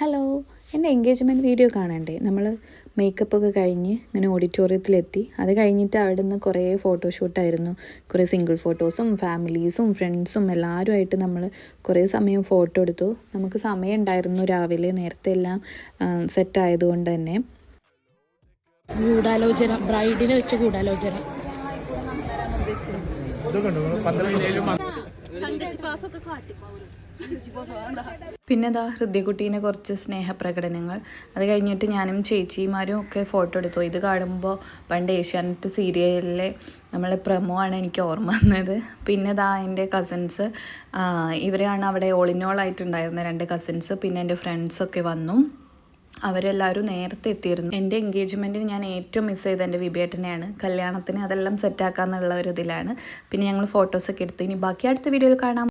Hello, എൻ്റെ engagement video കാണണ്ടേ? നമ്മൾ മേക്കപ്പൊക്കെ കഴിഞ്ഞ് ഇങ്ങനെ ഓഡിറ്റോറിയത്തിലെത്തി. അത് കഴിഞ്ഞിട്ട് അവിടെ നിന്ന് കുറേ ഫോട്ടോഷൂട്ടായിരുന്നു. കുറേ സിംഗിൾ ഫോട്ടോസും ഫാമിലീസും ഫ്രണ്ട്സും എല്ലാവരുമായിട്ട് നമ്മൾ കുറേ സമയം ഫോട്ടോ എടുത്തു. നമുക്ക് സമയം ഉണ്ടായിരുന്നു, രാവിലെ നേരത്തെ എല്ലാം സെറ്റായതുകൊണ്ട് തന്നെ. ഗൂഢാലോചന, ബ്രൈഡിനെ വെച്ച് ഗൂഢാലോചന. പിന്നെ ഇതാ ഹൃദയക്കുട്ടീനെ കുറച്ച് സ്നേഹപ്രകടനങ്ങൾ. അത് കഴിഞ്ഞിട്ട് ഞാനും ചേച്ചിമാരും ഒക്കെ ഫോട്ടോ എടുത്തു. ഇത് കാണുമ്പോൾ പണ്ട് ഏഷ്യാനെറ്റ് സീരിയലിലെ നമ്മളെ പ്രമോ ആണ് എനിക്ക് ഓർമ്മ വന്നത്. പിന്നെ ഇതാ എൻ്റെ കസിൻസ്, ഇവരെയാണ് അവിടെ ഓൾ ഇൻ ഓൾ ആയിട്ടുണ്ടായിരുന്ന 2 കസിൻസ്. പിന്നെ എൻ്റെ ഫ്രണ്ട്സൊക്കെ വന്നു. അവരെല്ലാവരും നേരത്തെ എത്തിയിരുന്നു. എൻ്റെ എൻഗേജ്മെൻറ്റിന് ഞാൻ ഏറ്റവും മിസ് ചെയ്തത് എൻ്റെ വിബേട്ടനെയാണ്. കല്യാണത്തിന് അതെല്ലാം സെറ്റാക്കാന്നുള്ള ഒരു ഇതിലാണ്. പിന്നെ ഞങ്ങൾ ഫോട്ടോസൊക്കെ എടുത്തു. ഇനി ബാക്കി അടുത്ത വീഡിയോയിൽ കാണാം.